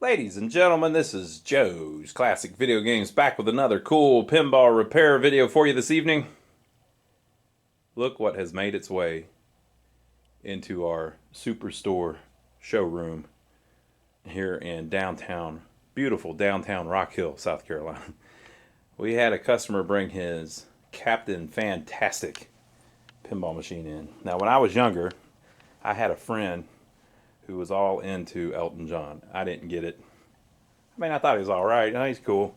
Ladies and gentlemen, this is Joe's Classic Video Games back with another cool pinball repair video for you this evening. Look what has made its way into our Superstore showroom here in beautiful downtown Rock Hill, South Carolina. We had a customer bring his Captain Fantastic pinball machine in. Now, when I was younger, I had a friend who was all into Elton John. I didn't get it. I mean, I thought he was all right. No, he's cool.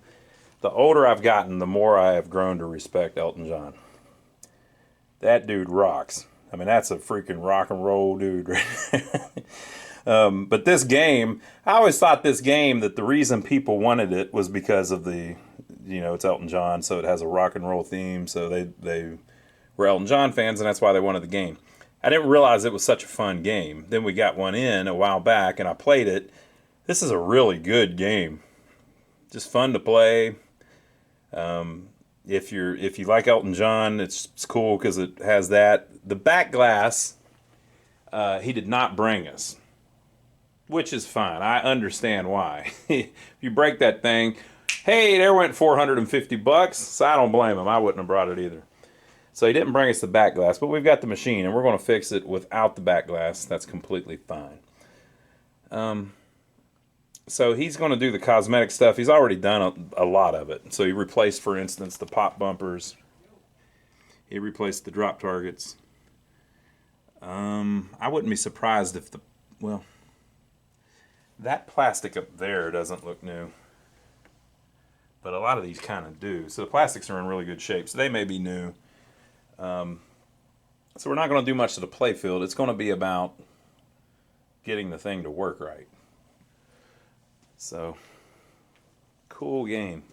The older I've gotten, the more I have grown to respect Elton John. That dude rocks. I mean, that's a freaking rock and roll dude right there. But this game, I always thought this game that the reason people wanted it was because of it's Elton John, so it has a rock and roll theme. So they were Elton John fans, and that's why they wanted the game. I didn't realize it was such a fun game. Then we got one in a while back, and I played it. This is a really good game. Just fun to play. If you like Elton John, it's cool because it has that. The back glass, he did not bring us, which is fine. I understand why. If you break that thing, hey, there went $450. So I don't blame him. I wouldn't have brought it either. So he didn't bring us the back glass, but we've got the machine, and we're going to fix it without the back glass. That's completely fine. So he's going to do the cosmetic stuff. He's already done a lot of it. So he replaced, for instance, the pop bumpers. He replaced the drop targets. I wouldn't be surprised if that plastic up there doesn't look new. But a lot of these kind of do. So the plastics are in really good shape. So they may be new. So we're not going to do much to the play field. It's going to be about getting the thing to work right. So, cool game.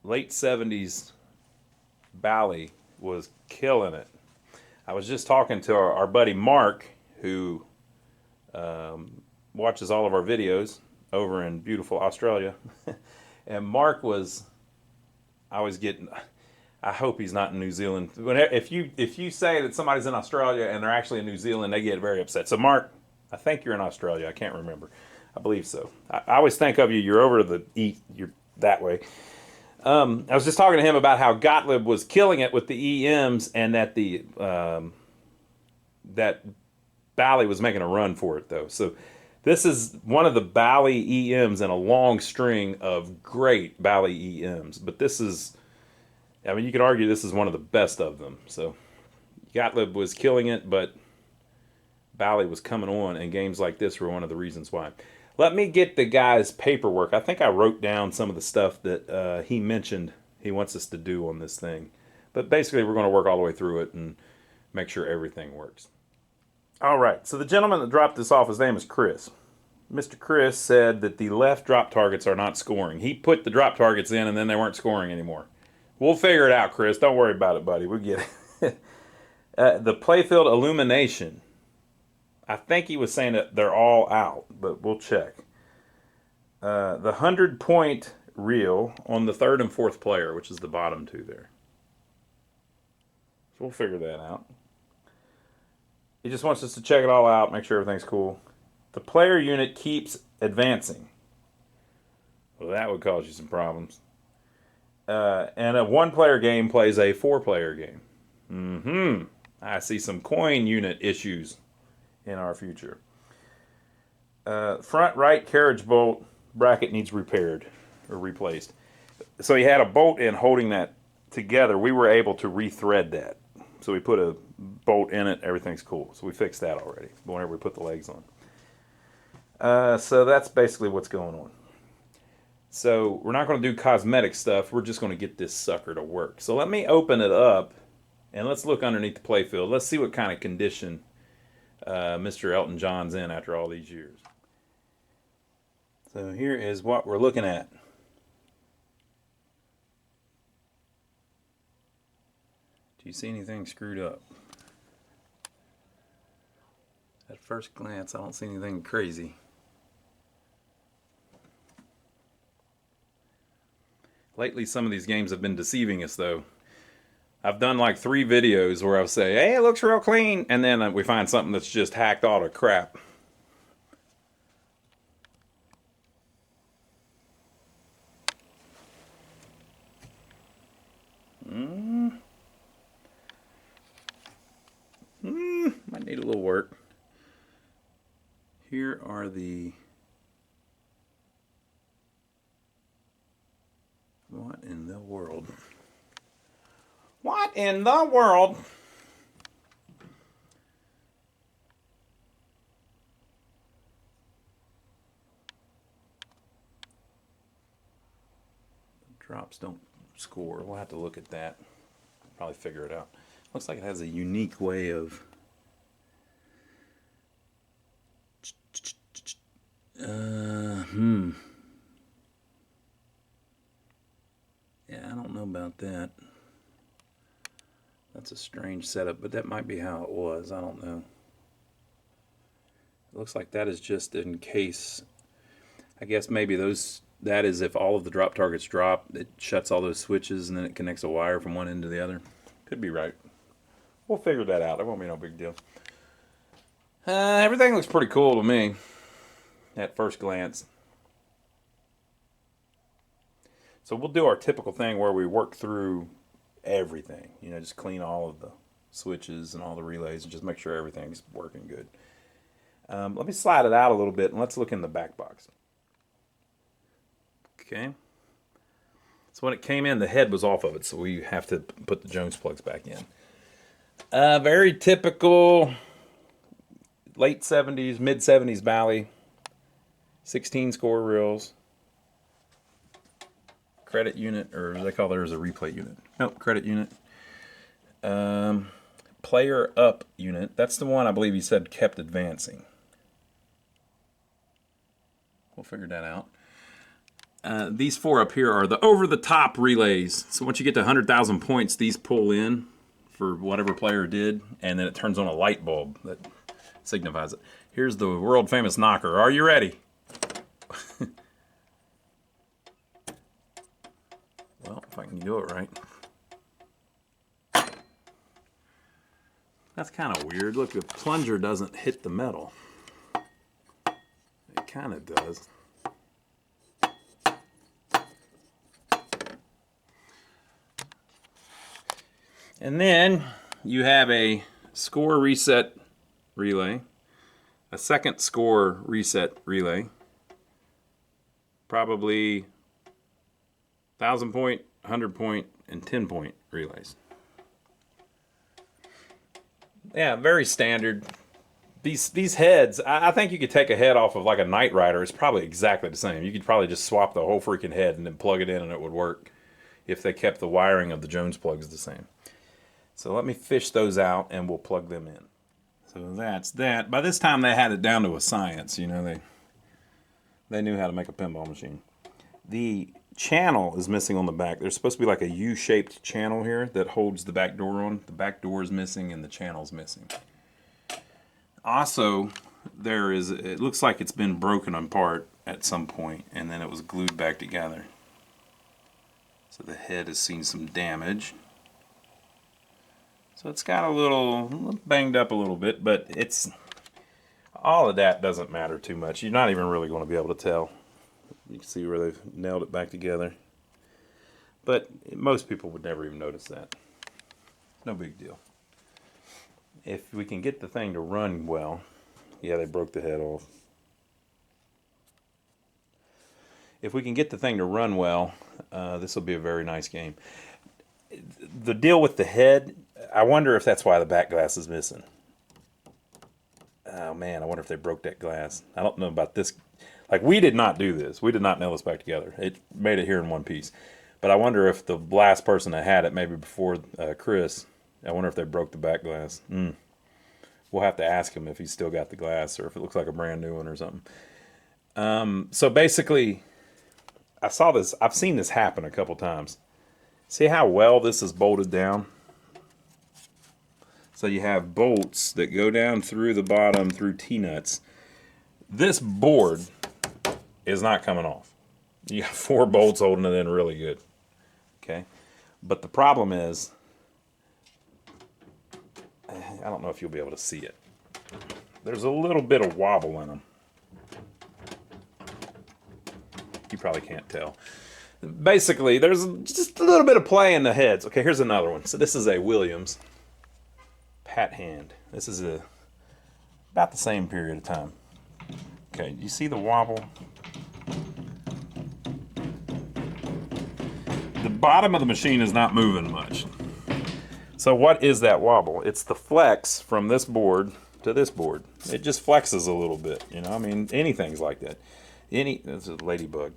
Late 70s Bally was killing it. I was just talking to our buddy Mark, who watches all of our videos over in beautiful Australia. And Mark was... I hope he's not in New Zealand. If you say that somebody's in Australia and they're actually in New Zealand, they get very upset. So Mark, I think you're in Australia. I can't remember. I believe so. I always think of you. You're over to the east. You're that way. I was just talking to him about how Gottlieb was killing it with the EMs, and that that Bally was making a run for it though. So this is one of the Bally EMs in a long string of great Bally EMs. But this is, I mean, you could argue this is one of the best of them. So Gottlieb was killing it, but Bally was coming on, and games like this were one of the reasons why. Let me get the guy's paperwork. I think I wrote down some of the stuff that he mentioned he wants us to do on this thing. But basically, we're going to work all the way through it and make sure everything works. All right, so the gentleman that dropped this off, his name is Chris. Mr. Chris said that the left drop targets are not scoring. He put the drop targets in, and then they weren't scoring anymore. We'll figure it out, Chris. Don't worry about it, buddy. We'll get it. The playfield illumination. I think he was saying that they're all out, but we'll check. The 100-point reel on the third and fourth player, which is the bottom two there. So we'll figure that out. He just wants us to check it all out, make sure everything's cool. The player unit keeps advancing. Well, that would cause you some problems. And a one-player game plays a four-player game. I see some coin unit issues in our future. Front right carriage bolt bracket needs repaired or replaced. So he had a bolt in holding that together. We were able to rethread that. So we put a bolt in it. Everything's cool. So we fixed that already whenever we put the legs on. So that's basically what's going on. So we're not going to do cosmetic stuff. We're just going to get this sucker to work. So let me open it up and let's look underneath the playfield. Let's see what kind of condition Mr. Elton John's in after all these years. So here is what we're looking at. Do you see anything screwed up? At first glance, I don't see anything crazy. Lately, some of these games have been deceiving us, though. I've done like 3 videos where I'll say, hey, it looks real clean, and then we find something that's just hacked all to crap. Might need a little work. Here are the... What in the world? What in the world? Drops don't score. We'll have to look at that. Probably figure it out. Looks like it has a unique way of... Yeah, I don't know about that. That's a strange setup, but that might be how it was. I don't know. It looks like that is just in case... I guess maybe that is if all of the drop targets drop, it shuts all those switches and then it connects a wire from one end to the other. Could be right. We'll figure that out. That won't be no big deal. Everything looks pretty cool to me at first glance. So we'll do our typical thing where we work through everything. You know, just clean all of the switches and all the relays and just make sure everything's working good. Let me slide it out a little bit and let's look in the back box. Okay. So when it came in, the head was off of it, so we have to put the Jones plugs back in. Very typical late 70s, mid 70s Bally. 16 score reels. Credit unit, or they call theirs a replay unit. Nope, credit unit. Player up unit. That's the one I believe he said kept advancing. We'll figure that out. These four up here are the over-the-top relays. So once you get to 100,000 points, these pull in for whatever player did, and then it turns on a light bulb that signifies it. Here's the world-famous knocker. Are you ready? Well, if I can do it right. That's kind of weird. Look, the plunger doesn't hit the metal. It kind of does. And then you have a score reset relay, a second score reset relay, probably 1,000 point, 100 point, and 10 point relays. Yeah, very standard. These heads, I think you could take a head off of like a Knight Rider. It's probably exactly the same. You could probably just swap the whole freaking head and then plug it in and it would work if they kept the wiring of the Jones plugs the same. So let me fish those out and we'll plug them in. So that's that. By this time they had it down to a science. You know, they knew how to make a pinball machine. The channel is missing on the back. There's supposed to be like a U-shaped channel here that holds the back door on. The back door is missing and the channel's missing. Also, it looks like it's been broken apart at some point and then it was glued back together. So the head has seen some damage. So it's got a little banged up a little bit, but all of that doesn't matter too much. You're not even really going to be able to tell. You can see where they've nailed it back together. But most people would never even notice that. No big deal. If we can get the thing to run well, yeah, they broke the head off. If we can get the thing to run well, this will be a very nice game. The deal with the head, I wonder if that's why the back glass is missing. Oh man, I wonder if they broke that glass. I don't know about this. Like, we did not do this. We did not nail this back together. It made it here in one piece. But I wonder if the last person that had it, maybe before Chris, I wonder if they broke the back glass. We'll have to ask him if he's still got the glass or if it looks like a brand new one or something. So basically, I've seen this happen a couple times. See how well this is bolted down? So you have bolts that go down through the bottom through T-nuts. This board is not coming off. You got 4 bolts holding it in really good. Okay? But the problem is, I don't know if you'll be able to see it. There's a little bit of wobble in them. You probably can't tell. Basically, there's just a little bit of play in the heads. Okay, here's another one. So this is a Williams pat hand. This is about the same period of time. Okay, you see the wobble? The bottom of the machine is not moving much. So what is that wobble? It's the flex from this board to this board. It just flexes a little bit, you know? I mean, anything's like that. That's a ladybug.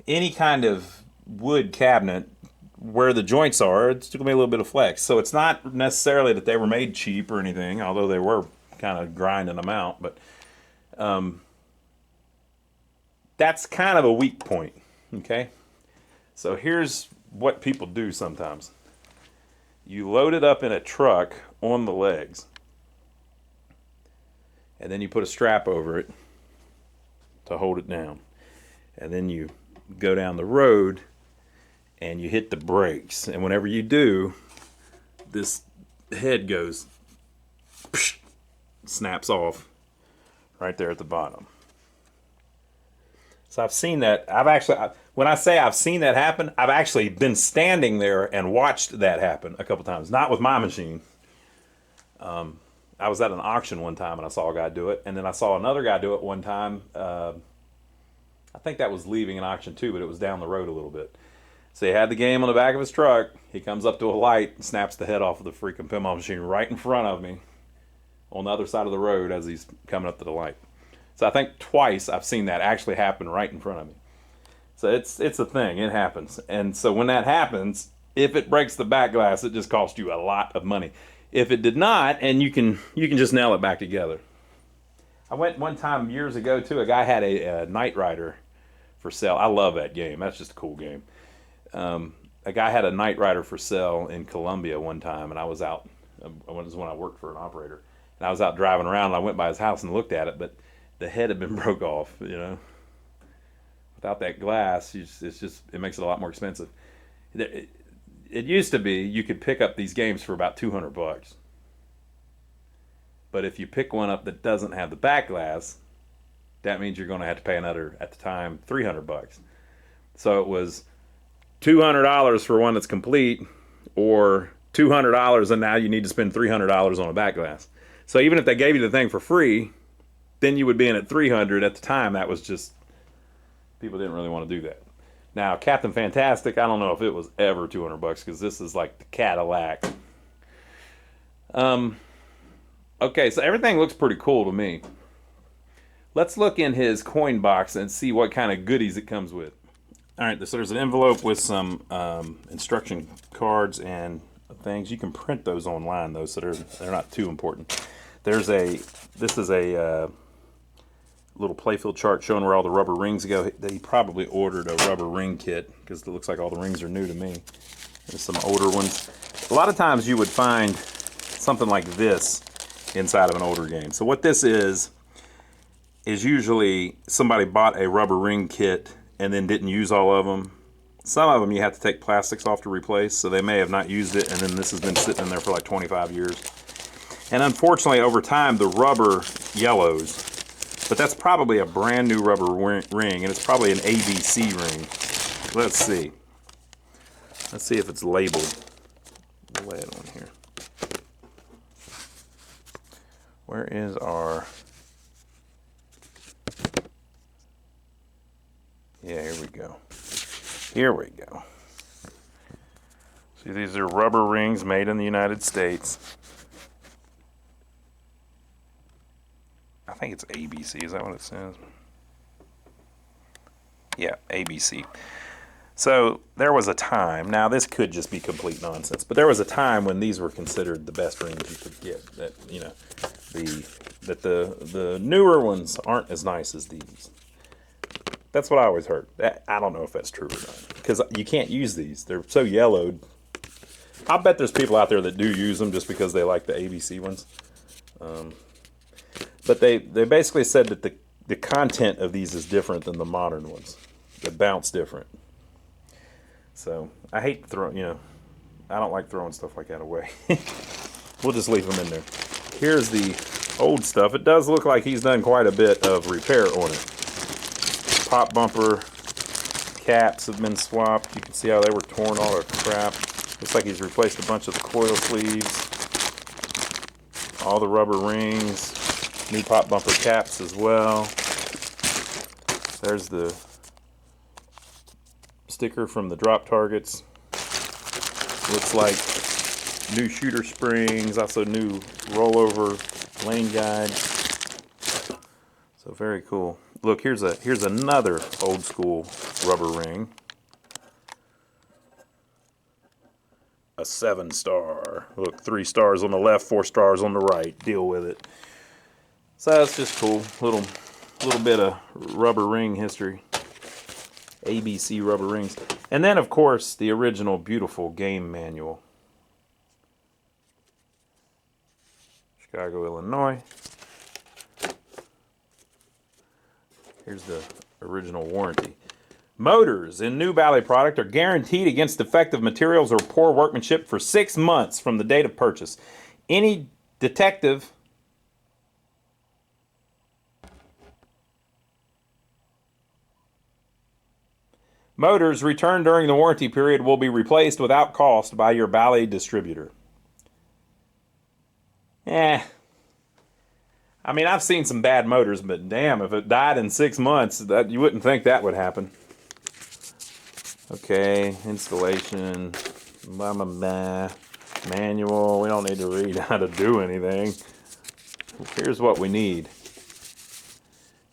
Any kind of wood cabinet where the joints are, it's going to be a little bit of flex. So it's not necessarily that they were made cheap or anything, although they were kind of grinding them out. But that's kind of a weak point, okay? So here's what people do sometimes. You load it up in a truck on the legs, and then you put a strap over it to hold it down. And then you go down the road and you hit the brakes. And whenever you do, this head goes, snaps off right there at the bottom. So I've seen that. When I say I've seen that happen, I've actually been standing there and watched that happen a couple times. Not with my machine. I was at an auction one time and I saw a guy do it. And then I saw another guy do it one time. I think that was leaving an auction too, but it was down the road a little bit. So he had the game on the back of his truck. He comes up to a light and snaps the head off of the freaking pinball machine right in front of me on the other side of the road as he's coming up to the light. So I think twice I've seen that actually happen right in front of me. So it's a thing. It happens. And so when that happens, if it breaks the back glass, it just costs you a lot of money. If it did not, and you can just nail it back together. I went one time years ago too. A guy had a Knight Rider for sale. I love that game. That's just a cool game. A guy had a Knight Rider for sale in Columbia one time, and I was out. It was when I worked for an operator, and I was out driving around. And I went by his house and looked at it, but the head had been broke off. You know, without that glass, it makes it a lot more expensive. It used to be you could pick up these games for about $200. But if you pick one up that doesn't have the back glass, that means you're going to have to pay another, at the time, $300. So it was $200 for one that's complete, or $200 and now you need to spend $300 on a back glass. So even if they gave you the thing for free, then you would be in at $300. At the time, that was just, people didn't really want to do that. Now, Captain Fantastic, I don't know if it was ever $200 because this is like the Cadillac. Okay, so everything looks pretty cool to me. Let's look in his coin box and see what kind of goodies it comes with. All right, so there's an envelope with some instruction cards and things. You can print those online though, so they're not too important. This is a little playfield chart showing where all the rubber rings go. He probably ordered a rubber ring kit because it looks like all the rings are new to me. There's some older ones. A lot of times you would find something like this inside of an older game. So what this is usually somebody bought a rubber ring kit and then didn't use all of them. Some of them you have to take plastics off to replace, so they may have not used it, and then this has been sitting in there for like 25 years. And unfortunately, over time, the rubber yellows. But that's probably a brand new rubber ring, and it's probably an ABC ring. Let's see. Let's see if it's labeled. We'll lay it on here. Where is our... Yeah, here we go. Here we go. See, these are rubber rings made in the United States. I think it's ABC. Is that what it says? Yeah, ABC. So there was a time, now this could just be complete nonsense, but there was a time when these were considered the best rings you could get. That, you know, the newer ones aren't as nice as these. That's what I always heard. I don't know if that's true or not, because you can't use these. They're so yellowed. I bet there's people out there that do use them just because they like the ABC ones. But they basically said that the content of these is different than the modern ones. They bounce different. So I hate throwing, you know, I don't like throwing stuff like that away. We'll just leave them in there. Here's the old stuff. It does look like he's done quite a bit of repair on it. Pop bumper caps have been swapped. You can see how they were torn, all the crap. Looks like he's replaced a bunch of the coil sleeves. All the rubber rings, new pop bumper caps as well. There's the sticker from the drop targets. Looks like new shooter springs, also new rollover lane guide. So very cool. Look, here's another old school rubber ring. A 7-star. Look, 3 stars on the left, 4 stars on the right. Deal with it. So that's just cool. Little bit of rubber ring history. ABC rubber rings. And then, of course, the original beautiful game manual. Chicago, Illinois. Here's the original warranty. Motors in new Bally product are guaranteed against defective materials or poor workmanship for 6 months from the date of purchase. Any defective motors returned during the warranty period will be replaced without cost by your Bally distributor. I mean, I've seen some bad motors, but damn, if it died in 6 months, that you wouldn't think that would happen. Okay, installation, blah, blah, blah. Manual. We don't need to read how to do anything. Here's what we need.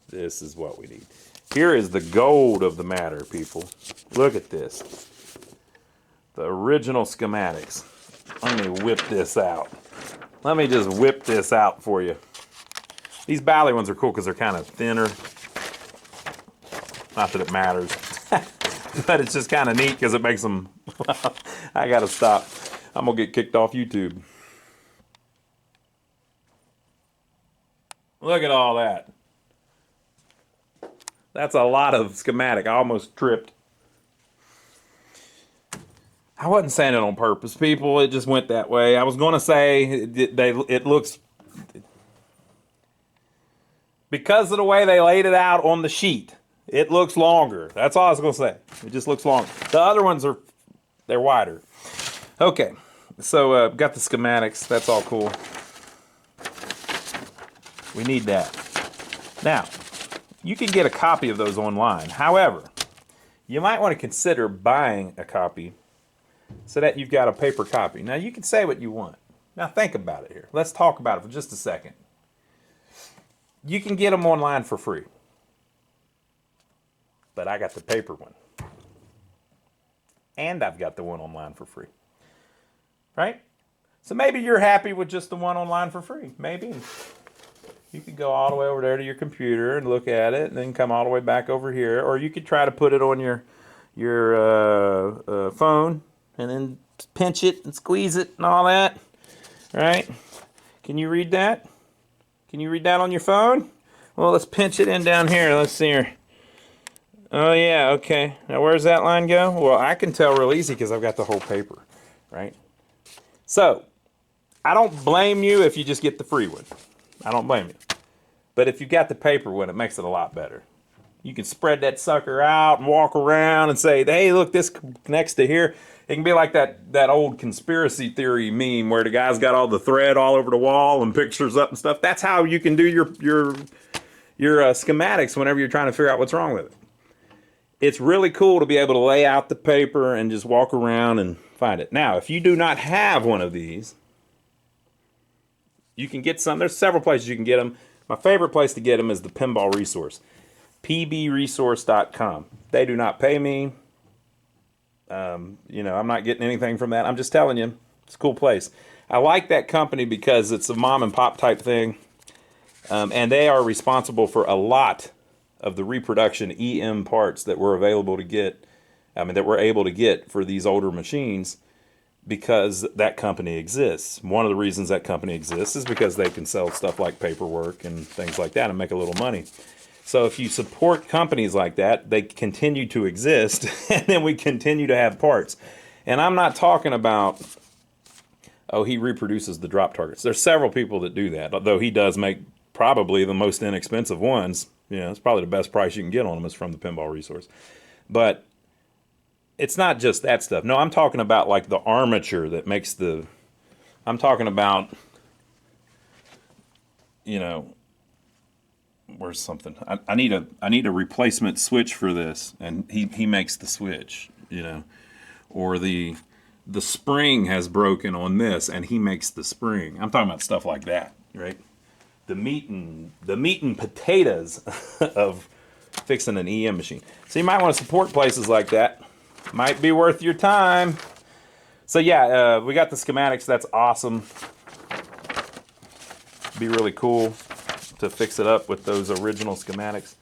This is what we need. Here is the gold of the matter, people. Look at this. The original schematics. Let me whip this out. Let me just whip this out for you. These Bally ones are cool because they're kind of thinner. Not that it matters. But it's just kind of neat because it makes them... I gotta stop. I'm gonna get kicked off YouTube. Look at all that. That's a lot of schematic. I almost tripped. I wasn't saying it on purpose, people. It just went that way. I was going to say it looks... Because of the way they laid it out on the sheet, it looks longer. That's all I was going to say. It just looks longer. The other ones they're wider. Okay, so got the schematics. That's all cool. We need that. Now, you can get a copy of those online. However, you might want to consider buying a copy so that you've got a paper copy. Now, you can say what you want. Now, think about it here. Let's talk about it for just a second. You can get them online for free. But I got the paper one. And I've got the one online for free. Right? So maybe you're happy with just the one online for free. Maybe. You could go all the way over there to your computer and look at it and then come all the way back over here. Or you could try to put it on your phone and then pinch it and squeeze it and all that. Right? Can you read that? Can you read that on your phone? Well, let's pinch it in down here. Let's see here. Oh, yeah, okay. Now, where's that line go? Well, I can tell real easy because I've got the whole paper, right? So, I don't blame you if you just get the free one. I don't blame you. But if you've got the paper one, it makes it a lot better. You can spread that sucker out and walk around and say, hey, look, this connects to here. It can be like that old conspiracy theory meme where the guy's got all the thread all over the wall and pictures up and stuff. That's how you can do your schematics whenever you're trying to figure out what's wrong with it. It's really cool to be able to lay out the paper and just walk around and find it. Now, if you do not have one of these, you can get some. There's several places you can get them. My favorite place to get them is the Pinball Resource. pbresource.com. They do not pay me. I'm not getting anything from that. I'm just telling you, it's a cool place. I like that company because it's a mom and pop type thing. And they are responsible for a lot of the reproduction EM parts that were available to get, that we're able to get for these older machines because that company exists. One of the reasons that company exists is because they can sell stuff like paperwork and things like that and make a little money. So if you support companies like that, they continue to exist, and then we continue to have parts. And I'm not talking about, he reproduces the drop targets. There's several people that do that, although he does make probably the most inexpensive ones. It's probably the best price you can get on them is from the Pinball Resource. But it's not just that stuff. No, I'm talking about like the armature that makes I'm talking about you know, where's something? I need a replacement switch for this, and he makes the switch, you know, or the spring has broken on this, and he makes the spring. I'm talking about stuff like that, right? The meat and potatoes of fixing an EM machine. So you might want to support places like that. Might be worth your time. So yeah, we got the schematics. That's awesome. Be really cool to fix it up with those original schematics.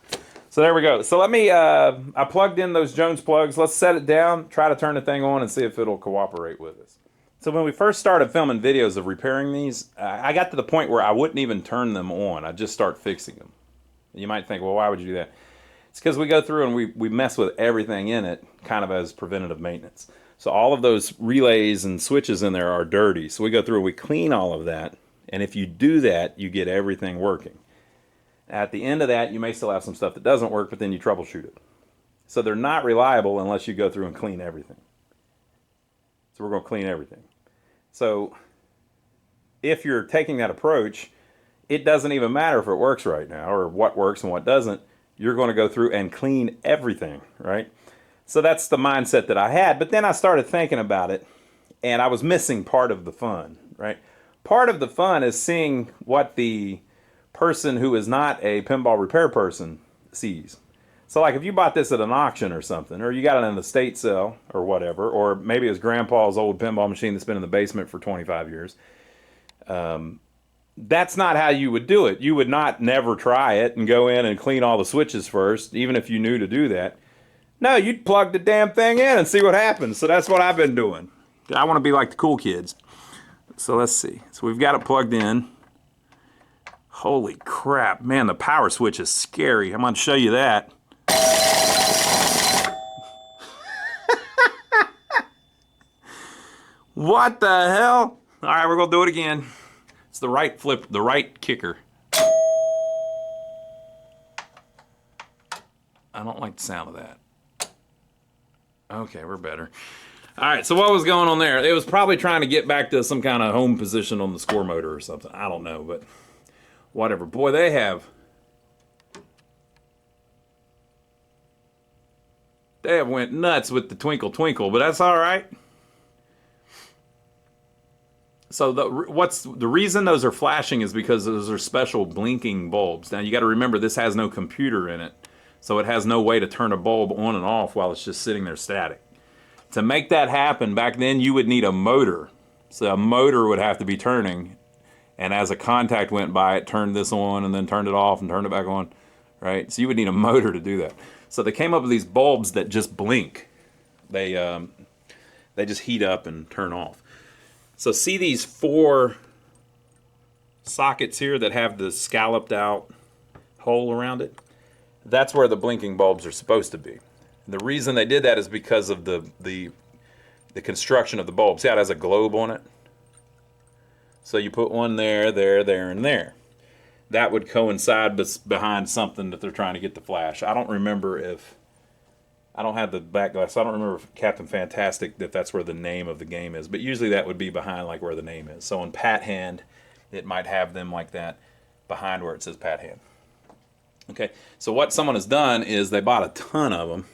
So there we go. So let me, I plugged in those Jones plugs. Let's set it down, try to turn the thing on and see if it'll cooperate with us. So when we first started filming videos of repairing these, I got to the point where I wouldn't even turn them on. I'd just start fixing them. You might think, well, why would you do that? It's because we go through and we mess with everything in it, kind of as preventative maintenance. So all of those relays and switches in there are dirty. So we go through and we clean all of that. And if you do that, you get everything working. At the end of that, you may still have some stuff that doesn't work, but then you troubleshoot it. So they're not reliable unless you go through and clean everything. So we're going to clean everything. So if you're taking that approach, it doesn't even matter if it works right now or what works and what doesn't. You're going to go through and clean everything, right? So that's the mindset that I had. But then I started thinking about it, and I was missing part of the fun, right? Part of the fun is seeing what the person who is not a pinball repair person sees. So like if you bought this at an auction or something, or you got it in an estate sale or whatever, or maybe it was grandpa's old pinball machine that's been in the basement for 25 years, that's not how you would do it. You would not never try it and go in and clean all the switches first, even if you knew to do that. No, you'd plug the damn thing in and see what happens. So that's what I've been doing. I want to be like the cool kids. So let's see. So we've got it plugged in. Holy crap, man, the power switch is scary. I'm going to show you that. What the hell? All right, we're going to do it again. It's the right flip, the right kicker. I don't like the sound of that. Okay, we're better. All right, so what was going on there? It was probably trying to get back to some kind of home position on the score motor or something. I don't know, but whatever. Boy, they have went nuts with the twinkle twinkle, but that's all right. So the reason those are flashing is because those are special blinking bulbs. Now you got to remember this has no computer in it, so it has no way to turn a bulb on and off while it's just sitting there static. To make that happen, back then you would need a motor. So a motor would have to be turning, and as a contact went by, it turned this on and then turned it off and turned it back on, right? So you would need a motor to do that. So they came up with these bulbs that just blink. They just heat up and turn off. So see these 4 sockets here that have the scalloped out hole around it? That's where the blinking bulbs are supposed to be. The reason they did that is because of the construction of the bulb. See how it has a globe on it? So you put one there, there, and there. That would coincide behind something that they're trying to get the flash. I don't remember if... I don't have the back glass. So I don't remember if Captain Fantastic, if that's where the name of the game is. But usually that would be behind like where the name is. So in Pat Hand, it might have them like that behind where it says Pat Hand. Okay, so what someone has done is they bought a ton of them,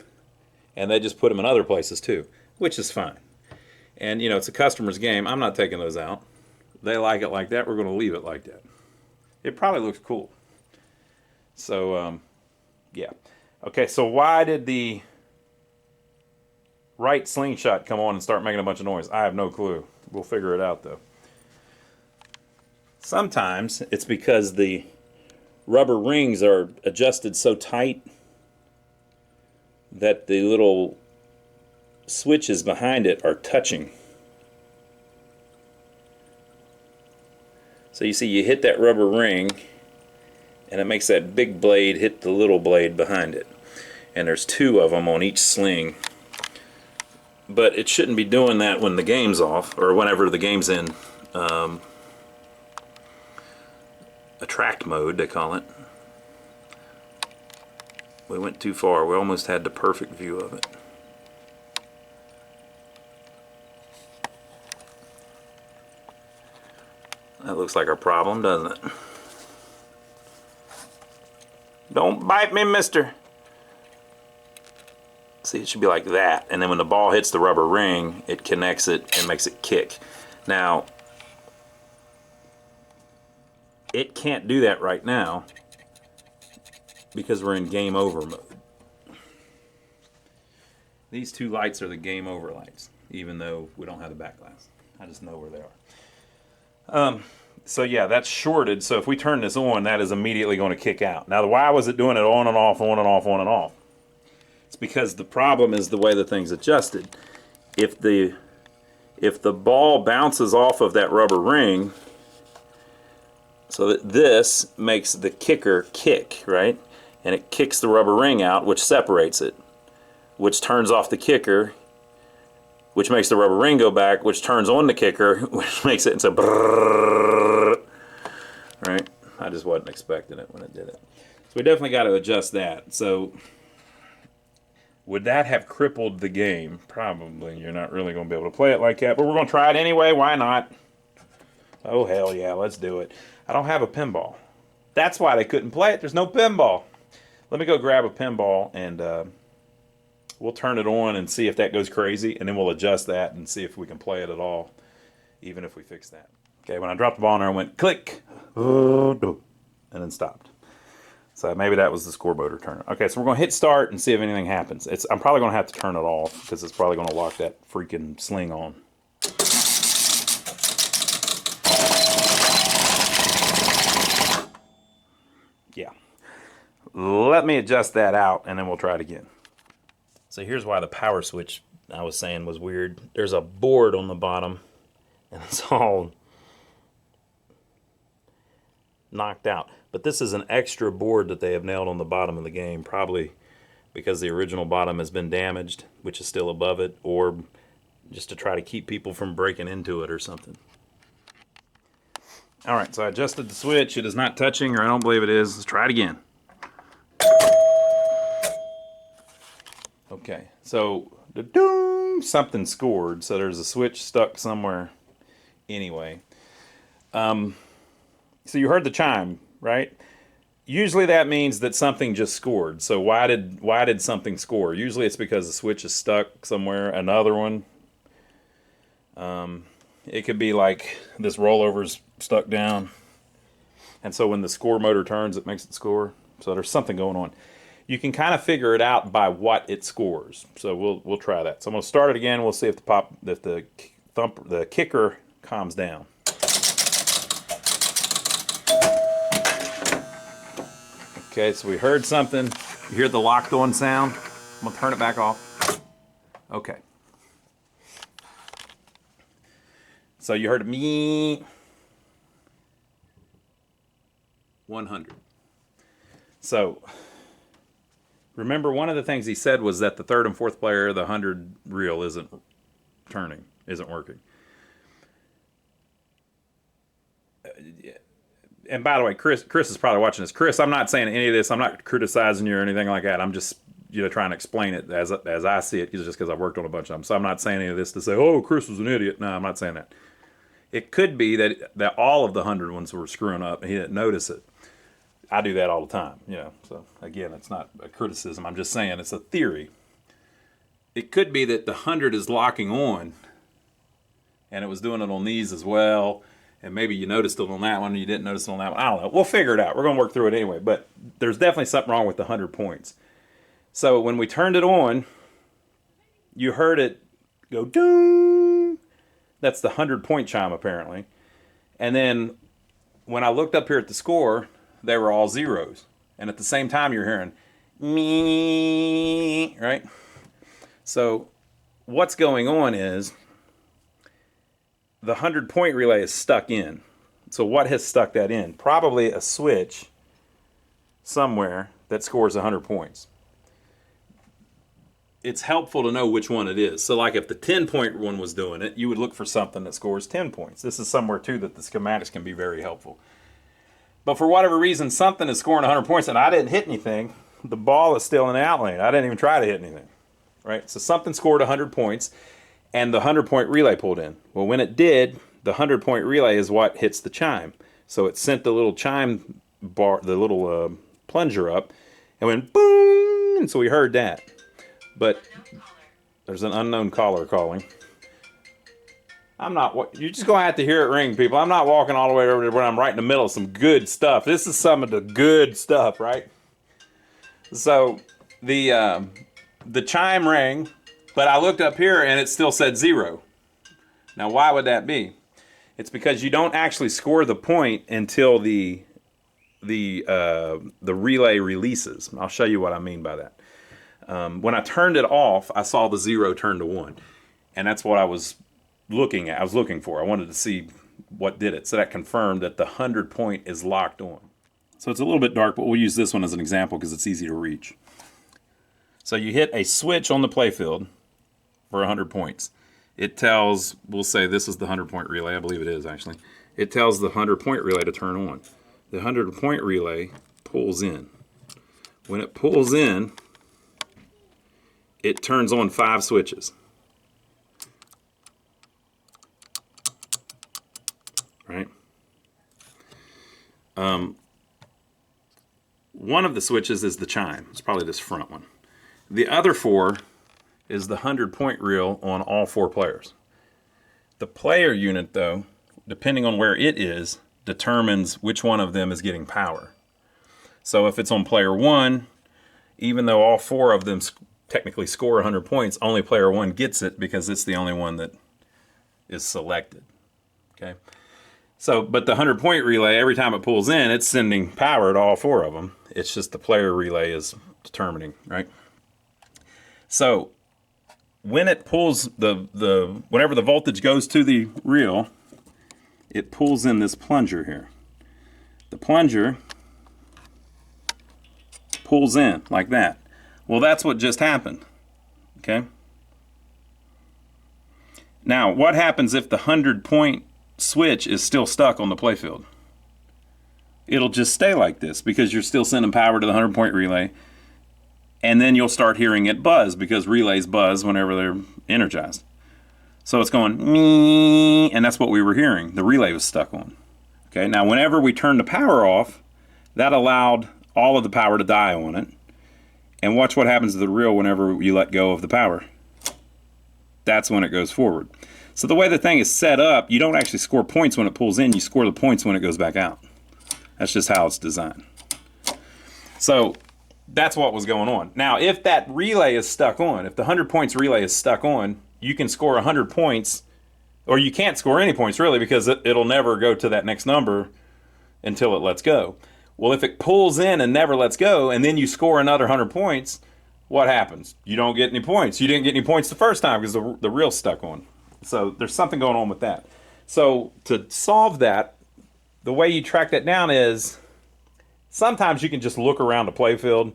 and they just put them in other places too, which is fine. And, you know, it's a customer's game. I'm not taking those out. They like it like that. We're going to leave it like that. It probably looks cool. So, yeah. Okay, so why did the right slingshot come on and start making a bunch of noise? I have no clue. We'll figure it out, though. Sometimes it's because the rubber rings are adjusted so tight that the little switches behind it are touching. So you see, you hit that rubber ring, and it makes that big blade hit the little blade behind it. And there's 2 of them on each sling. But it shouldn't be doing that when the game's off, or whenever the game's in attract mode, they call it. We went too far. We almost had the perfect view of it. That looks like our problem, doesn't it? Don't bite me, mister. See, it should be like that. And then when the ball hits the rubber ring, it connects it and makes it kick. Now, it can't do that right now because we're in game over mode. These two lights are the game over lights, even though we don't have the back glass. I just know where they are. So yeah, that's shorted. So if we turn this on, that is immediately going to kick out. Now, why was it doing it on and off, on and off, on and off? It's because the problem is the way the thing's adjusted. If the ball bounces off of that rubber ring, so that this makes the kicker kick, right? And it kicks the rubber ring out, which separates it, which turns off the kicker, which makes the rubber ring go back, which turns on the kicker, which makes it into brrrr, right? I just wasn't expecting it when it did it. So we definitely got to adjust that. So would that have crippled the game? Probably. You're not really going to be able to play it like that, but we're going to try it anyway. Why not? Oh, hell yeah, let's do it. I don't have a pinball. That's why they couldn't play it. There's no pinball. Let me go grab a pinball and we'll turn it on and see if that goes crazy, and then we'll adjust that and see if we can play it at all, even if we fix that. Okay, when I dropped the ball in there, I went click, and then stopped. So maybe that was the score motor turner. Okay, so we're going to hit start and see if anything happens. I'm probably going to have to turn it off because it's probably going to lock that freaking sling on. Yeah. Let me adjust that out, and then we'll try it again. So here's why the power switch I was saying was weird. There's a board on the bottom, and it's all knocked out. But this is an extra board that they have nailed on the bottom of the game, probably because the original bottom has been damaged, which is still above it, or just to try to keep people from breaking into it or something. All right, so I adjusted the switch. It is not touching, or I don't believe it is. Let's try it again. Okay, so something scored, so there's a switch stuck somewhere anyway. So you heard the chime, right? Usually that means that something just scored. So why did something score? Usually it's because the switch is stuck somewhere. Another one. It could be like this rollover's stuck down. And so when the score motor turns, it makes it score. So there's something going on. You can kind of figure it out by what it scores. So we'll try that. So I'm going to start it again. We'll see if the kicker calms down. Okay, so we heard something. You hear the locked on sound. I'm going to turn it back off. Okay. So you heard me. 100. So remember, one of the things he said was that the third and fourth player, the 100 reel isn't working. And by the way, Chris is probably watching this. Chris, I'm not saying any of this. I'm not criticizing you or anything like that. I'm just trying to explain it as I see it, just because I've worked on a bunch of them. So I'm not saying any of this to say, oh, Chris was an idiot. No, I'm not saying that. It could be that all of the 100 ones were screwing up and he didn't notice it. I do that all the time, So again, it's not a criticism. I'm just saying it's a theory. It could be that the 100 is locking on, and it was doing it on these as well. And maybe you noticed it on that one and you didn't notice it on that one. I don't know. We'll figure it out. We're going to work through it anyway. But there's definitely something wrong with the 100 points. So when we turned it on, you heard it go doom. That's the 100-point chime apparently. And then when I looked up here at the score, they were all zeros. And at the same time, you're hearing me, right? So what's going on is the 100-point relay is stuck in. So what has stuck that in? Probably a switch somewhere that scores 100 points. It's helpful to know which one it is. So like if the 10-point one was doing it, you would look for something that scores 10 points. This is somewhere too that the schematics can be very helpful. But for whatever reason, something is scoring 100 points and I didn't hit anything. The ball is still in the out lane. I didn't even try to hit anything, right? So something scored 100 points and the 100-point relay pulled in. Well, when it did, the 100-point relay is what hits the chime. So it sent the little chime bar, the little plunger up and went boom, and so we heard that. But there's an unknown caller calling. I'm not, you're just going to have to hear it ring, people. I'm not walking all the way over there when I'm right in the middle of some good stuff. This is some of the good stuff, right? So the chime rang, but I looked up here and it still said 0. Now, why would that be? It's because you don't actually score the point until the relay releases. I'll show you what I mean by that. When I turned it off, I saw the 0 turn to 1, and that's what I was looking at. I was looking for. I wanted to see what did it. So that confirmed that the 100 point is locked on. So it's a little bit dark, but we'll use this one as an example because it's easy to reach. So you hit a switch on the playfield for 100 points. It tells, we'll say this is the 100 point relay. I believe it is actually. It tells the 100 point relay to turn on. The 100 point relay pulls in. When it pulls in, it turns on 5 switches. Right? One of the switches is the chime. It's probably this front one. The other 4 is the 100 point reel on all 4 players. The player unit, though, depending on where it is, determines which one of them is getting power. So if it's on player 1, even though all 4 of them technically score 100 points, only player 1 gets it because it's the only one that is selected. Okay? So, but the 100 point relay, every time it pulls in, it's sending power to all 4 of them. It's just the player relay is determining, right? So, when it pulls whenever the voltage goes to the reel, it pulls in this plunger here. The plunger pulls in like that. Well, that's what just happened. Okay? Now, what happens if the 100 point switch is still stuck on the playfield? It'll just stay like this because you're still sending power to the 100 point relay, and then you'll start hearing it buzz because relays buzz whenever they're energized. So it's going me, and that's what we were hearing. The relay was stuck on. Okay, now whenever we turned the power off, that allowed all of the power to die on it. And watch what happens to the reel whenever you let go of the power. That's when it goes forward. So the way the thing is set up, you don't actually score points when it pulls in, you score the points when it goes back out. That's just how it's designed. So that's what was going on. Now, if that relay is stuck on, if the 100 points relay is stuck on, you can score 100 points, or you can't score any points really because it'll never go to that next number until it lets go. Well, if it pulls in and never lets go, and then you score another 100 points, what happens? You don't get any points. You didn't get any points the first time because the reel's stuck on. So there's something going on with that. So to solve that, the way you track that down is sometimes you can just look around the playfield.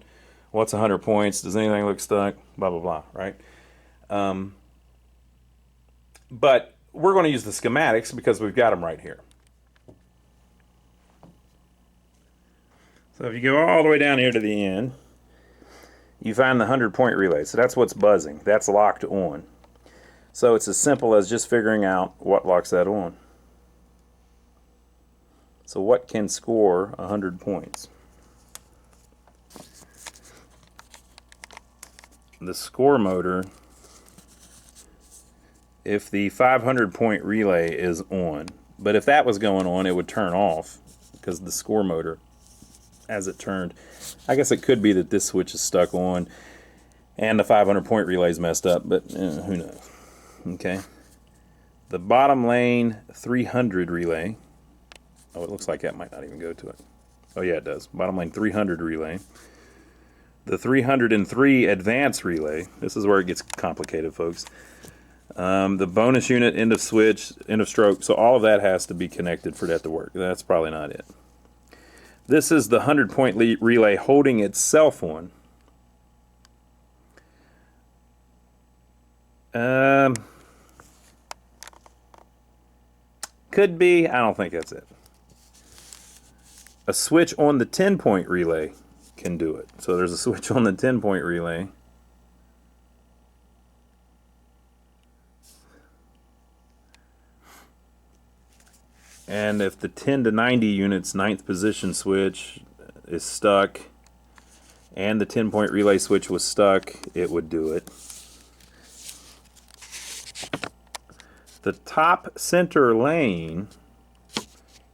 What's 100 points? Does anything look stuck? Blah, blah, blah, right? But we're going to use the schematics because we've got them right here. So if you go all the way down here to the end, you find the 100 point relay. So that's what's buzzing. That's locked on. So it's as simple as just figuring out what locks that on. So what can score 100 points? The score motor, if the 500 point relay is on, but if that was going on, it would turn off because the score motor, as it turned, I guess it could be that this switch is stuck on and the 500 point relay is messed up, but who knows. Okay, the bottom lane 300 relay, oh, it looks like that might not even go to it. Oh yeah, it does. Bottom lane 300 relay. The 303 advance relay, this is where it gets complicated, folks. The bonus unit, end of switch, end of stroke, so all of that has to be connected for that to work. That's probably not it. This is the 100 point relay holding itself on. Could be, I don't think that's it. A switch on the 10 point relay can do it. So there's a switch on the 10 point relay. And if the 10 to 90 units 9th position switch is stuck, and the 10-point relay switch was stuck, it would do it. The top center lane,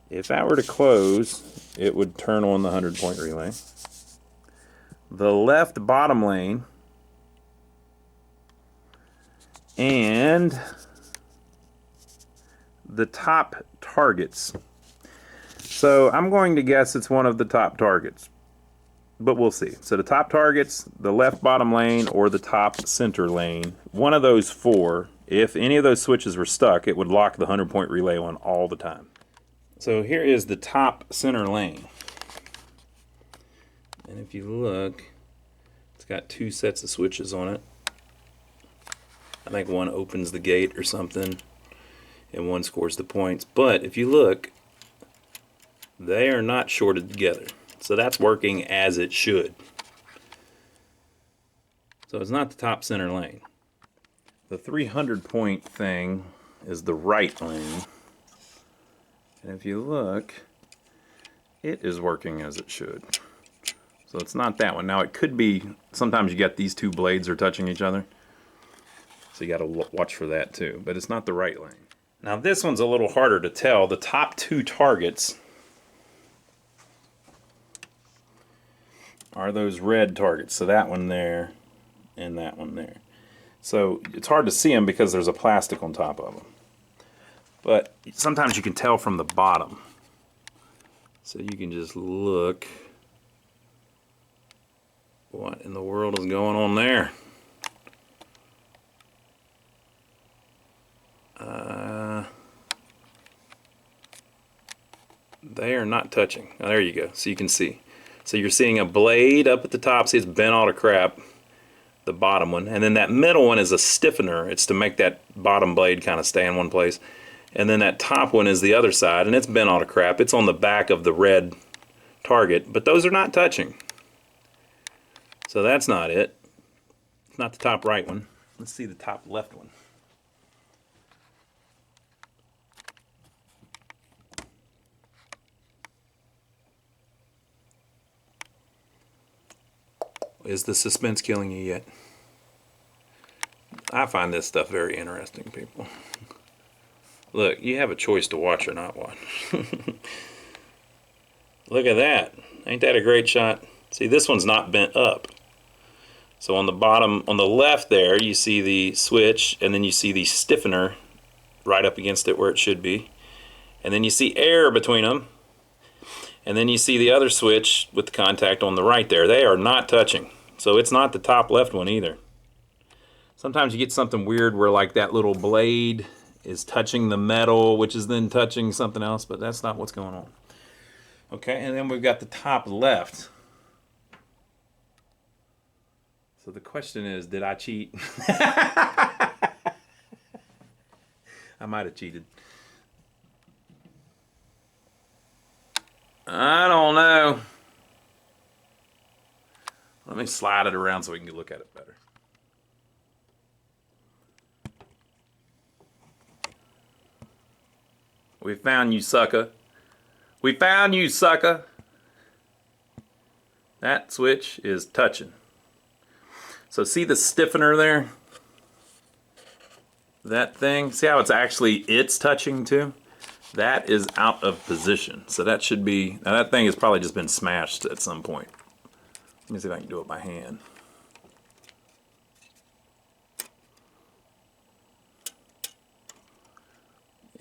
if that were to close, it would turn on the 100-point relay. The left bottom lane and the top targets. So I'm going to guess it's one of the top targets, but we'll see. So the top targets, the left bottom lane, or the top center lane, one of those four. If any of those switches were stuck, it would lock the 100-point relay on all the time. So here is the top center lane. And if you look, it's got two sets of switches on it. I think one opens the gate or something, and one scores the points. But if you look, they are not shorted together. So that's working as it should. So it's not the top center lane. The 300-point thing is the right lane. And if you look, it is working as it should. So it's not that one. Now it could be, sometimes you get these two blades are touching each other. So you got to watch for that too. But it's not the right lane. Now this one's a little harder to tell. The top two targets are those red targets. So that one there and that one there. So it's hard to see them because there's a plastic on top of them. But sometimes you can tell from the bottom. So you can just look. What in the world is going on there? They are not touching. Oh, there you go. So you can see. So you're seeing a blade up at the top. See, it's bent all to crap. The bottom one. And then that middle one is a stiffener. It's to make that bottom blade kind of stay in one place. And then that top one is the other side, and it's bent all to crap. It's on the back of the red target, but those are not touching. So that's not it. It's not the top right one. Let's see the top left one. Is the suspense killing you yet? I find this stuff very interesting, people. Look, you have a choice to watch or not watch. Look at that. Ain't that a great shot? See, this one's not bent up. So on the bottom, on the left there, you see the switch, and then you see the stiffener right up against it where it should be. And then you see air between them. And then you see the other switch with the contact on the right there. They are not touching. So it's not the top left one either. Sometimes you get something weird where like that little blade is touching the metal, which is then touching something else, but that's not what's going on. Okay, and then we've got the top left. So the question is, did I cheat? I might have cheated. I don't know. Let me slide it around so we can look at it better. We found you, sucker. We found you, sucker. That switch is touching. So see the stiffener there? That thing, see how it's touching too? That is out of position. So that should be, now that thing has probably just been smashed at some point. Let me see if I can do it by hand.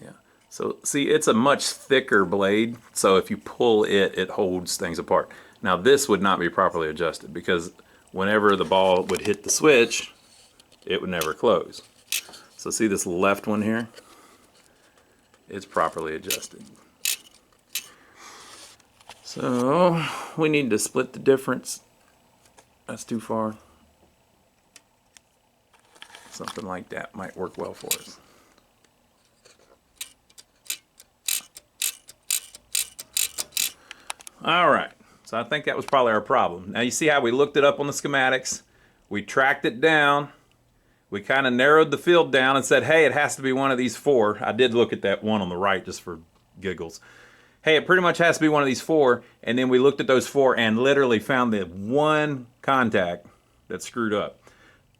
Yeah, so see, it's a much thicker blade, so if you pull it, it holds things apart. Now this would not be properly adjusted because whenever the ball would hit the switch, it would never close. So see this left one here? It's properly adjusted. So we need to split the difference. That's too far. Something like that might work well for us. All right, so I think that was probably our problem. Now you see how we looked it up on the schematics. We tracked it down. We kind of narrowed the field down and said, hey, it has to be one of these four. I did look at that one on the right just for giggles. hey, it pretty much has to be one of these four. And then we looked at those four and literally found the one contact that's screwed up.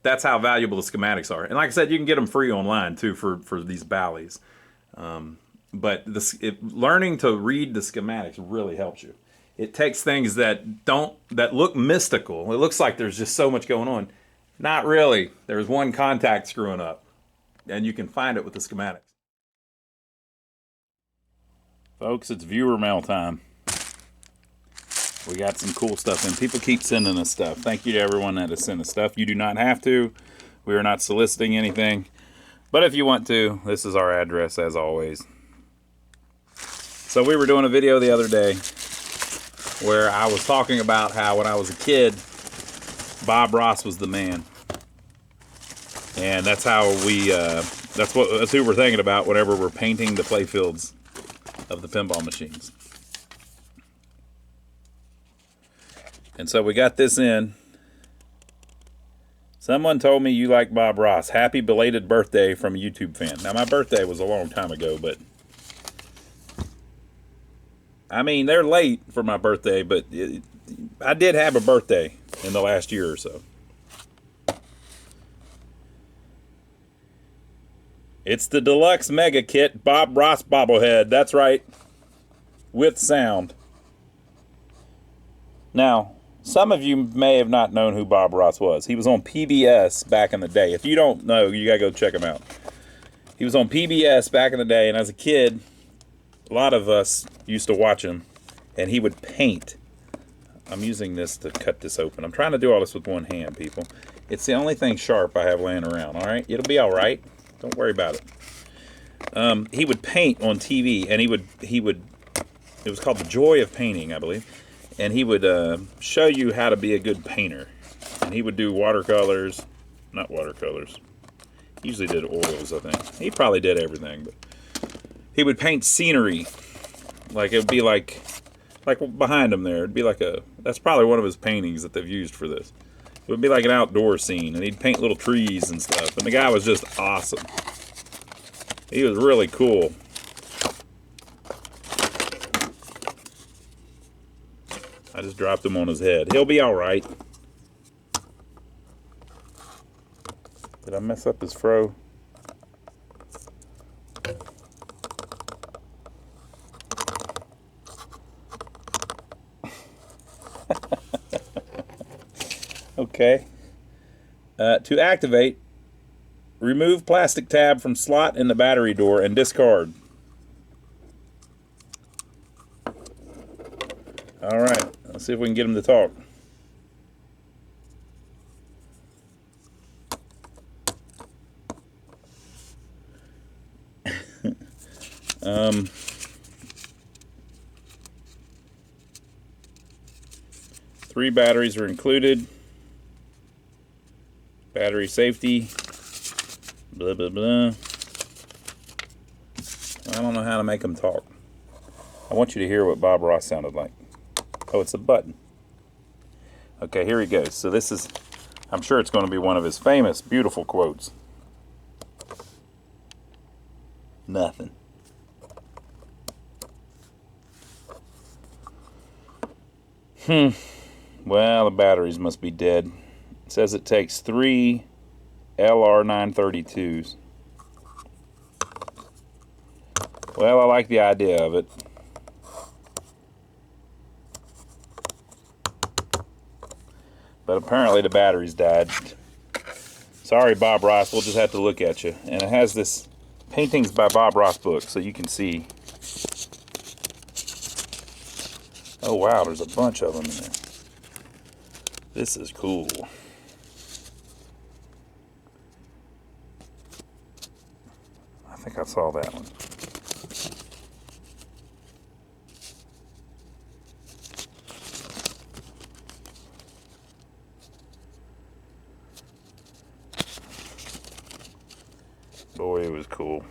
That's how valuable the schematics are. And like I said, you can get them free online too for these Bally's. But learning to read the schematics really helps you. It takes things that look mystical. It looks like there's just so much going on. Not really. There's one contact screwing up, and you can find it with the schematics. Folks, it's viewer mail time. We got some cool stuff in. People keep sending us stuff. Thank you to everyone that has sent us stuff. You do not have to. We are not soliciting anything. But if you want to, this is our address as always. So we were doing a video the other day where I was talking about how when I was a kid, Bob Ross was the man. And that's how that's who we're thinking about whenever we're painting the playfields of the pinball machines. And so we got this in. Someone told me you like Bob Ross. Happy belated birthday from a YouTube fan. Now, my birthday was a long time ago, but I mean, they're late for my birthday, but I did have a birthday in the last year or so. It's the Deluxe Mega Kit Bob Ross bobblehead. That's right. With sound. Now, some of you may have not known who Bob Ross was. He was on PBS back in the day. If you don't know, you gotta go check him out. He was on PBS back in the day, and as a kid, a lot of us used to watch him, and he would paint. I'm using this to cut this open. I'm trying to do all this with one hand, people. It's the only thing sharp I have laying around, all right? It'll be all right. Don't worry about it. He would paint on TV, and he would. It was called The Joy of Painting, I believe. And he would show you how to be a good painter. And he would do watercolors, not watercolors. He usually did oils, I think. He probably did everything, but he would paint scenery. Like it would be like behind him there. It'd be like that's probably one of his paintings that they've used for this. It would be like an outdoor scene, and he'd paint little trees and stuff. And the guy was just awesome. He was really cool. I just dropped him on his head. He'll be all right. Did I mess up his fro? Okay. To activate, remove plastic tab from slot in the battery door and discard. All right. Let's see if we can get him to talk. Three batteries are included. Battery safety. Blah, blah, blah. I don't know how to make him talk. I want you to hear what Bob Ross sounded like. Oh, it's a button. Okay, here he goes. So this is, I'm sure it's going to be one of his famous, beautiful quotes. Nothing. Well, the batteries must be dead. It says it takes 3 LR932s. Well, I like the idea of it. But apparently the batteries died. Sorry, Bob Ross, we'll just have to look at you. And it has this Paintings by Bob Ross book, so you can see. Oh wow, there's a bunch of them in there. This is cool. I think I saw that one. Boy, it was cool.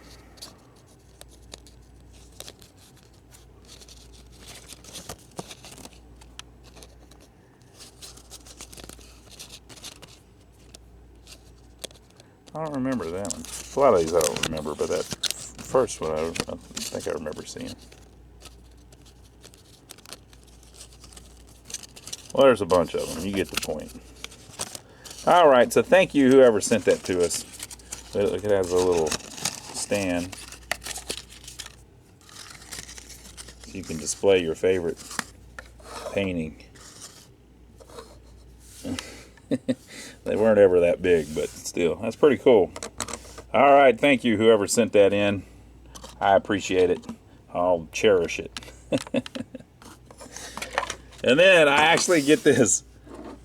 I don't remember that one. A lot of these I don't remember, but that first one I think I remember seeing. Well, there's a bunch of them. You get the point. All right, so thank you whoever sent that to us. Look, it has a little stand. So you can display your favorite painting. They weren't ever that big, but still, that's pretty cool. All right, thank you whoever sent that in. I appreciate it. I'll cherish it. And then I actually get this.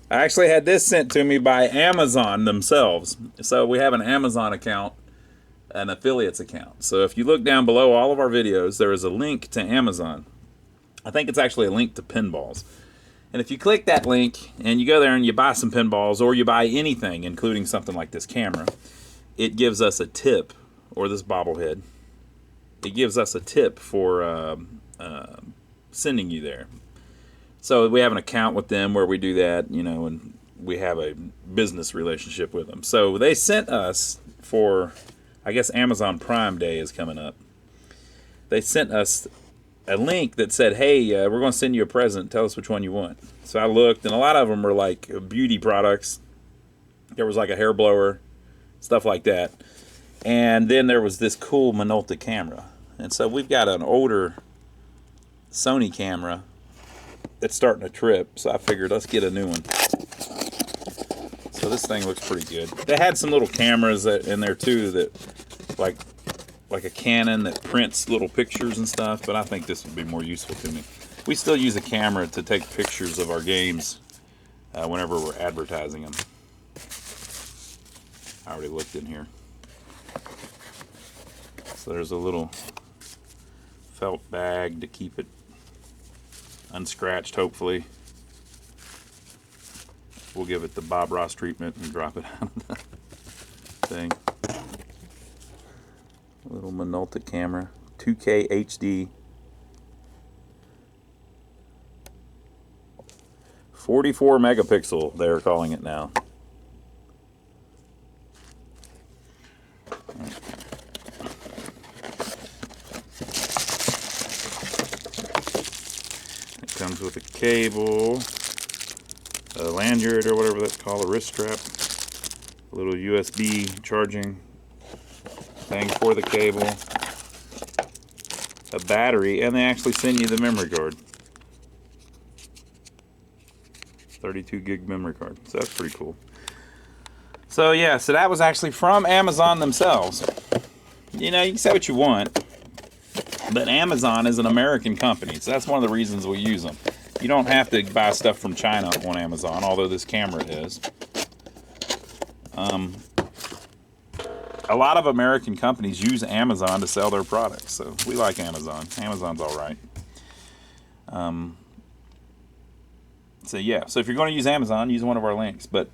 I actually had this sent to me by Amazon themselves. So we have an Amazon account, an affiliates account. So if you look down below all of our videos, there is a link to Amazon. I think it's actually a link to pinballs. And if you click that link and you go there and you buy some pinballs, or you buy anything, including something like this camera, it gives us a tip, or this bobblehead. It gives us a tip for sending you there. So we have an account with them where we do that, you know, and we have a business relationship with them. So they sent us for, I guess Amazon Prime Day is coming up. They sent us a link that said, hey, we're going to send you a present. Tell us which one you want. So I looked, and a lot of them were like beauty products. There was like a hair blower, stuff like that. And then there was this cool Minolta camera. And so we've got an older Sony camera that's starting to trip. So I figured, let's get a new one. So this thing looks pretty good. They had some little cameras in there too that like a Canon that prints little pictures and stuff, but I think this would be more useful to me. We still use a camera to take pictures of our games whenever we're advertising them. I already looked in here. So there's a little felt bag to keep it unscratched, hopefully. We'll give it the Bob Ross treatment and drop it out of the thing. Little Minolta camera, 2K HD, 44 megapixel, they're calling it now. It comes with a cable, a lanyard or whatever that's called, a wrist strap, a little USB charging thing for the cable, a battery, and they actually send you the memory card. 32 gig memory card. So that's pretty cool. So yeah, so that was actually from Amazon themselves. You know, you can say what you want, but Amazon is an American company, so that's one of the reasons we use them. You don't have to buy stuff from China on Amazon, although this camera is. A lot of American companies use Amazon to sell their products, so we like Amazon. Amazon's all right. So yeah, so if you're going to use Amazon, use one of our links. But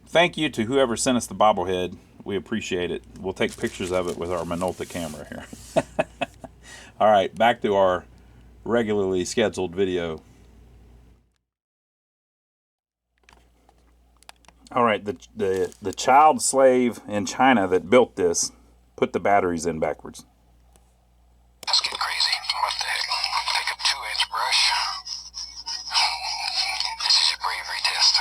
thank you to whoever sent us the bobblehead. We appreciate it. We'll take pictures of it with our Minolta camera here. All right, back to our regularly scheduled video. All right, the child slave in China that built this put the batteries in backwards. Let's get crazy. What the heck? Take a 2-inch brush. This is your bravery test.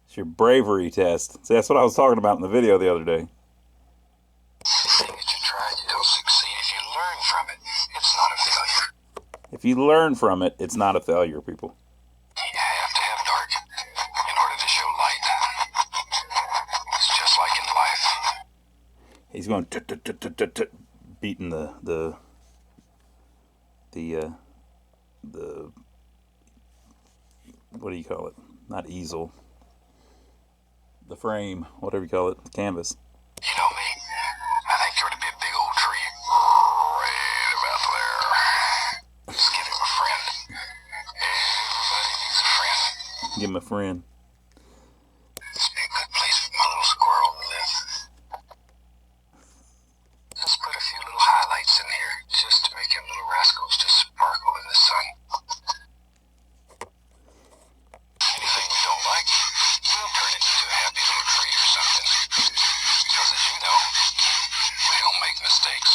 It's your bravery test. See, that's what I was talking about in the video the other day. Anything that you try, you don't succeed. If you learn from it, it's not a failure. If you learn from it, it's not a failure, people. You have to have dark in order to show light. It's just like in life. He's going beating the what do you call it? Not easel. The frame, whatever you call it, the canvas. You know me. I think there ought to be a big old tree right about there. Just give him a friend. Everybody needs a friend. Give him a friend. This would be a good place for my little squirrel to live. Let's put a few little highlights in here just to make them little rascals just sparkle in the sun. Anything we don't like, we'll turn it into a happy little tree or something. Because as you know, we don't make mistakes.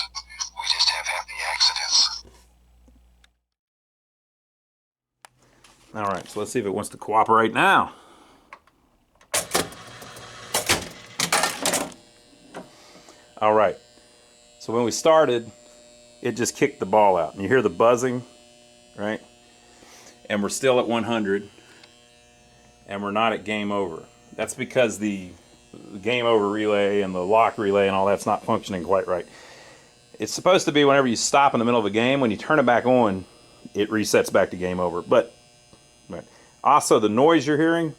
We just have happy accidents. All right, so let's see if it wants to cooperate now. All right, so when we started, it just kicked the ball out. And you hear the buzzing, right? And we're still at 100, and we're not at game over. That's because the game over relay and the lock relay and all that's not functioning quite right. It's supposed to be whenever you stop in the middle of a game, when you turn it back on, it resets back to game over. But also the noise you're hearing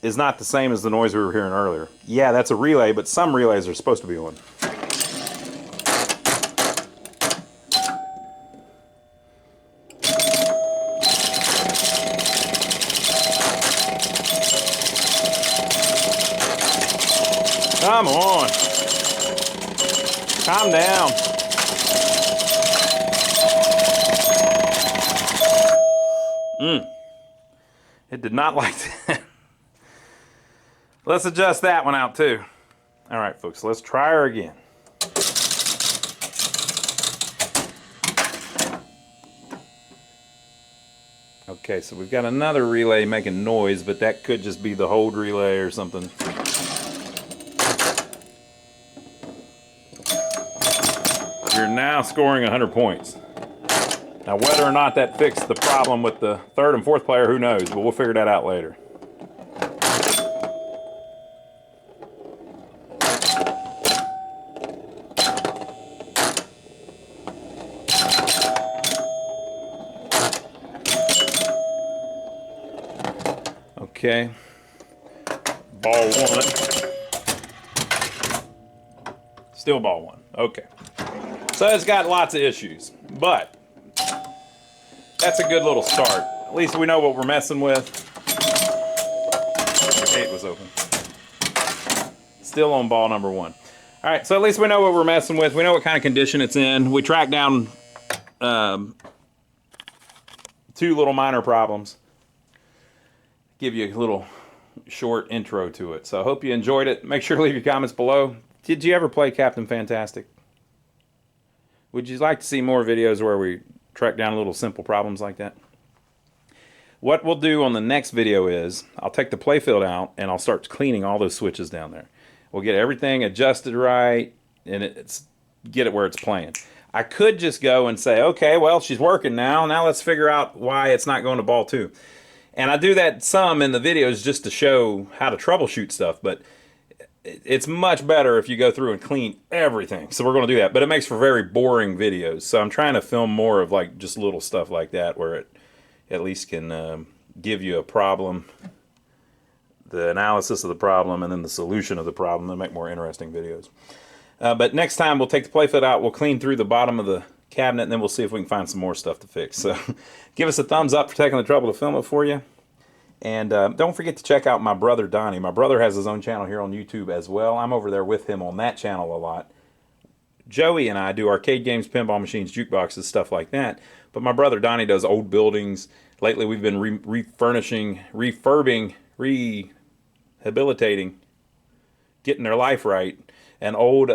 is not the same as the noise we were hearing earlier. Yeah, that's a relay, but some relays are supposed to be on. Come on. Calm down. It did not like that. Let's adjust that one out too. All right, folks, let's try her again. Okay, so we've got another relay making noise, but that could just be the hold relay or something. You're now scoring 100 points. Now, whether or not that fixed the problem with the third and fourth player, who knows, but we'll figure that out later. Okay. Ball one. Still ball one. Okay. So it's got lots of issues, but that's a good little start. At least we know what we're messing with. The gate was open. Still on ball number one. All right, so at least we know what we're messing with. We know what kind of condition it's in. We tracked down 2 little minor problems. Give you a little short intro to it. So I hope you enjoyed it. Make sure to leave your comments below. Did you ever play Captain Fantastic? Would you like to see more videos where we track down little simple problems like that? What we'll do on the next video is I'll take the playfield out and I'll start cleaning all those switches down there. We'll get everything adjusted right and get it where it's playing. I could just go and say, okay, well, she's working now. Now let's figure out why it's not going to ball 2. And I do that some in the videos just to show how to troubleshoot stuff, but it's much better if you go through and clean everything. So we're going to do that, but it makes for very boring videos. So I'm trying to film more of like just little stuff like that where it at least can give you a problem, the analysis of the problem, and then the solution of the problem and make more interesting videos. But next time we'll take the playfield out, we'll clean through the bottom of the cabinet, and then we'll see if we can find some more stuff to fix. So give us a thumbs up for taking the trouble to film it for you. And don't forget to check out my brother Donnie. My brother has his own channel here on YouTube as well. I'm over there with him on that channel a lot. Joey and I do arcade games, pinball machines, jukeboxes, stuff like that. But my brother Donnie does old buildings. Lately we've been refurbing, rehabilitating, getting their life right. An old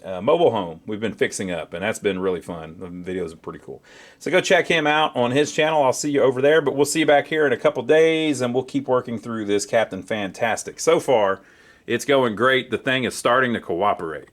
mobile home we've been fixing up, and that's been really fun. The videos are pretty cool. So go check him out on his channel. I'll see you over there, but we'll see you back here in a couple days, and we'll keep working through this Captain Fantastic. So far, it's going great. The thing is starting to cooperate.